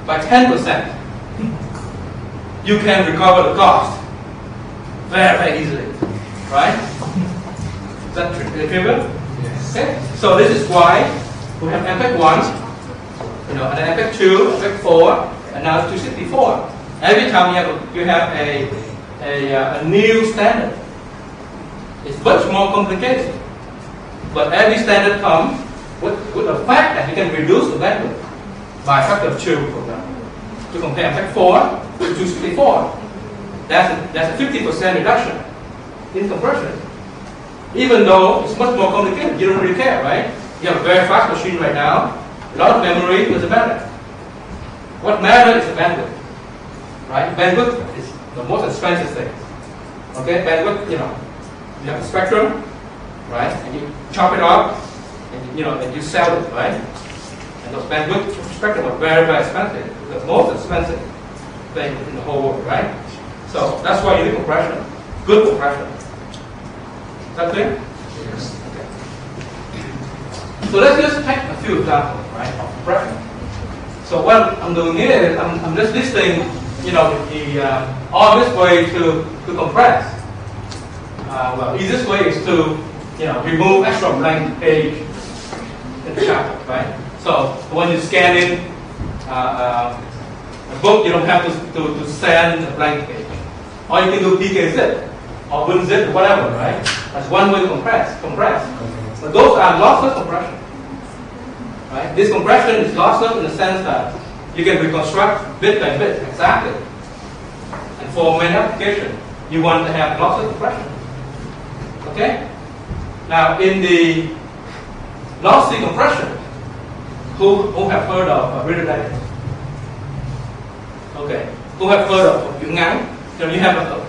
by 10%, you can recover the cost very, very easily, right? Is that clear? Yes. Okay. So this is why we have MPEG 1, and then MPEG 2, MPEG 4, and now 264. Every time you have a new standard, it's much more complicated. But every standard comes with the fact that you can reduce the bandwidth by a factor of 2, for example. To compare MPEG 4 with 264, that's a 50% reduction in compression. Even though it's much more complicated, you don't really care, right? You have a very fast machine right now, a lot of memory doesn't matter. What matters is the bandwidth, right? Bandwidth is the most expensive thing. Okay, bandwidth, you have a spectrum, right? And you chop it up, and and you sell it, right? And those bandwidth spectrum are very, very expensive. The most expensive thing in the whole world, right? So that's why you need compression, good compression. Is that clear? Yes. Okay. So let's just take a few examples, right, of compression. So what I'm doing here is I'm just listing, the obvious way to compress. Well, easiest way is to, remove extra blank page in the chapter, right? So when you scan in a book, you don't have to send a blank page. Or you can do PKZip or WinZip or whatever, right? That's one way to compress. But those are lossless compression. Right? This compression is lossless in the sense that you can reconstruct bit by bit exactly. And for many applications, you want to have lossless compression. Okay? Now, in the lossy compression, who have heard of reader digest? Okay. Who have heard of Yuen Ngang? You have a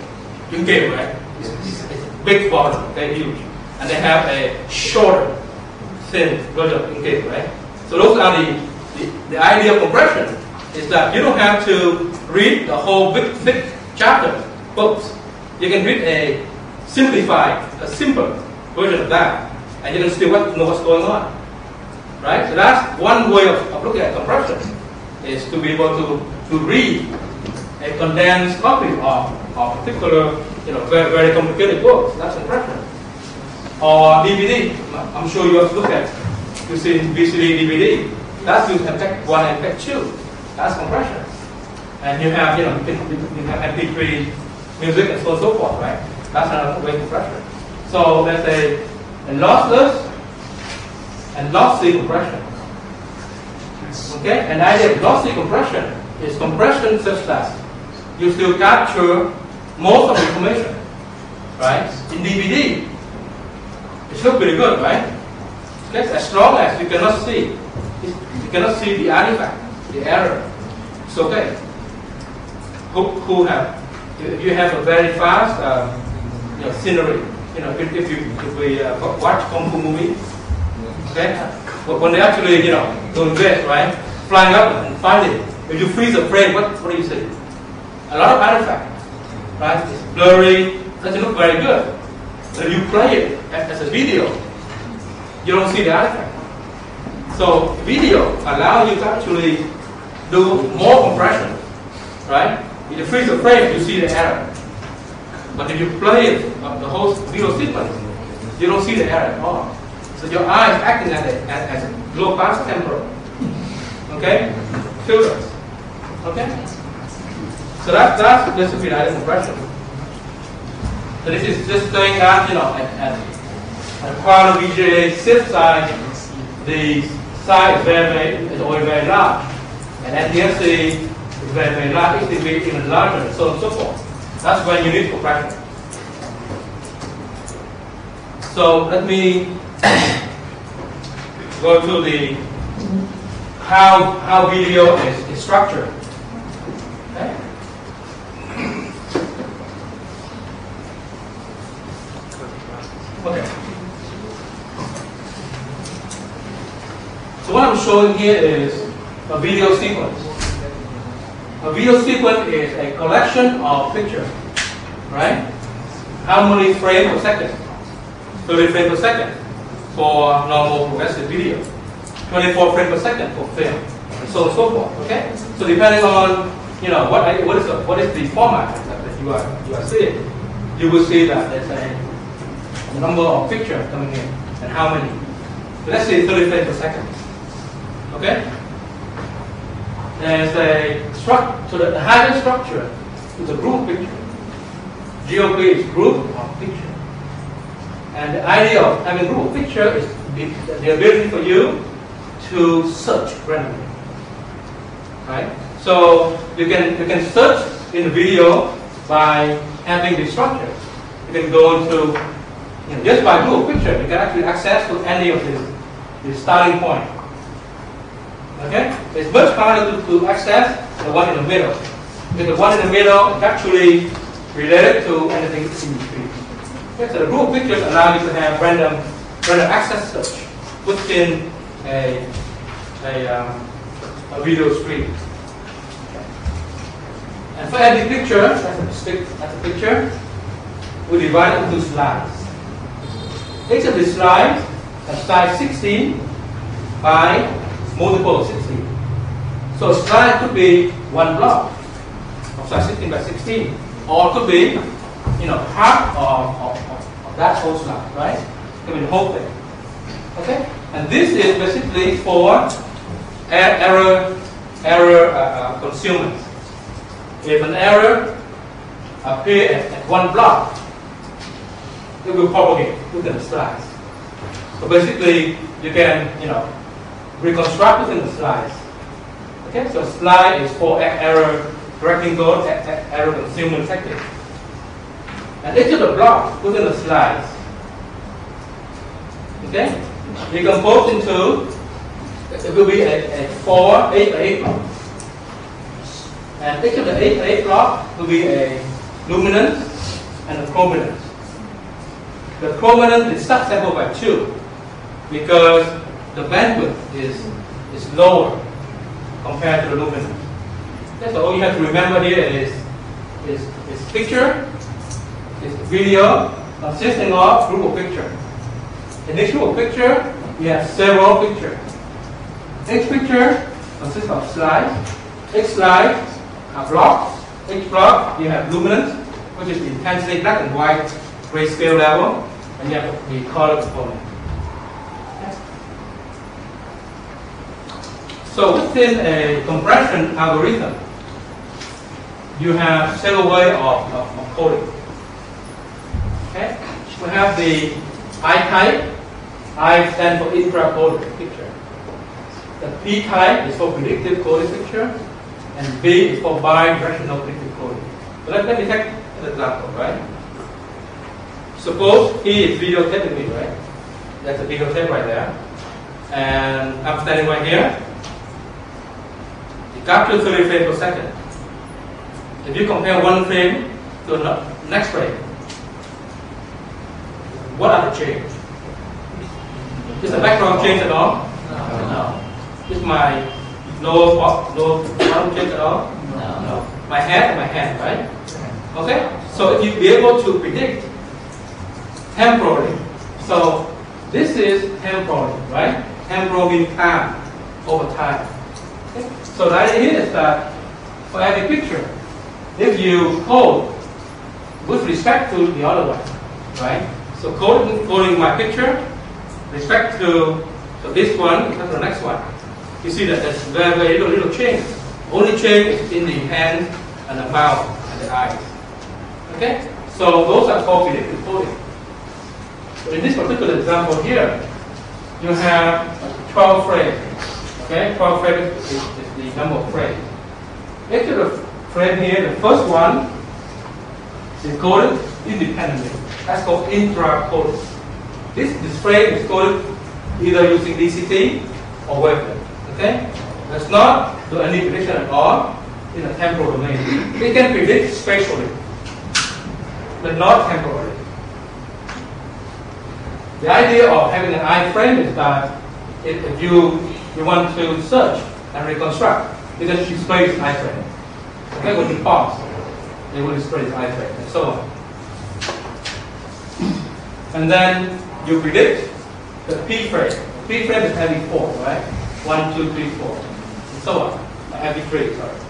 Yuen Kieu, right? It's a big volume, they're huge. And they have a shorter, thin version of Yuen Kieu, right? So those are the idea of compression is that you don't have to read the whole big chapter books. You can read a simplified, a simple version of that, and you can still know what's going on. Right? So that's one way of looking at compression, is to be able to read a condensed copy of particular, very, very complicated books. That's compression. Or DVD. I'm sure you have looked at, you see VCD, DVD. That's used MPEG 1 and MPEG 2. That's compression. And you have, you have MP3 music and so on and so forth, right? That's another way of compression. So let's say a lossless and lossy compression. Okay? An idea of lossy compression is compression such that you still capture most of the information, right? In DVD, it looks pretty good, right? Okay? As long as you cannot see, the artifact, the error, it's okay. Who have? If you have a very fast, scenery, if we watch Kung Fu movie, okay, when they actually, doing this, right, flying up and finding, if you freeze a frame, what do you see? A lot of artifacts, right? It's blurry, doesn't look very good. But if you play it as a video, you don't see the artifact. So video allows you to actually do more compression, right? If you freeze a frame, you see the error. But if you play it, the whole video sequence, you don't see the error at all. So your eye is acting as a low pass temporal. Okay? Filters. Okay? So that's basically the compression. So this is just saying that, at part of VGA SIP side, the size is always very large. And NTSC is very, very large, it will be even larger, and so on and so forth. That's when you need compression. So let me go to the how video is structured. Okay? Okay. So what I'm showing here is a video sequence. A video sequence is a collection of pictures, right? How many frames per second? 30 frames per second for normal progressive video. 24 frames per second for film, and so on and so forth. Okay, so depending on what is the format that you are seeing, you will see that there's a number of pictures coming in and how many. So let's say 30 frames per second. Okay, there's a structure. So the higher structure is a group picture. GOP is group of picture, and the idea of having group of picture is the ability for you to search randomly. Right? So you can search in the video by having the structure. You can go into just by group picture, you can actually access to any of the starting point. Okay? It's much harder to access the one in the middle. Because the one in the middle is actually related to anything in between. Okay? So the group pictures allow you to have random access search within a video screen. And for every picture, that's a picture, we divide it into slides. Each of the slides has size 16 by multiple of 16. So a slide could be one block of size 16 by 16, or it could be, half of that whole slide, right? It could be the whole thing. Okay? And this is basically for error concealment. If an error appears at one block, it will propagate within the slides. So basically, you can, reconstruct within the slides. Okay, so slide is for error correcting code, error concealment technique. And each of the blocks within the slides, okay, decompose into, it will be a 8 block. And each of the 8 blocks will be a luminance and a chrominance. The chrominance is subsampled by 2 because the bandwidth is lower compared to the luminance. Okay, so all you have to remember here is picture, is video consisting of group of picture. In each group of picture, you have several pictures. Each picture consists of slides. Each slide are blocks. Each block you have luminance, which is intensity black and white grayscale level, and you have the color component. Okay. So within a compression algorithm, you have several ways of coding. Okay, we have the I type. I stand for intra-coded picture. The P type is for predictive coded picture, and B is for bidirectional predictive coding. So let me take an example, right? Suppose P is videotaping me, right? That's a videotape right there. And I'm standing right here. It captures 30 frames per second. If you compare one frame to the next frame, what are the changes? Is the background change at all? No. Is my no bottom change at all? No. My head and my hand, right? Okay? So if you be able to predict temporally, so this is temporally, right? Temporal means time, over time. Okay? So the idea here is that for every picture, if you code with respect to the other one, right? So coding my picture, respect to this one, respect to the next one. You see that there's very little change. Only change is in the hand and the mouth and the eyes. Okay? So those are called predictive coding. So in this particular example here, you have 12 frames. Okay? 12 frames is the number of frames. Each of the frame here, the first one is coded independently. That's called intra-coded. This frame is coded either using DCT or wavelet. Okay? Does not do any prediction at all in a temporal domain. It can predict spatially, but not temporally. The idea of having an iframe is that if you want to search and reconstruct, you just display this iframe. Okay, when you pause, it will display this iframe, and so on. And then you predict the P frame. The P frame is having 4, right? 1, 2, 3, 4, and so so on. MP3, sorry.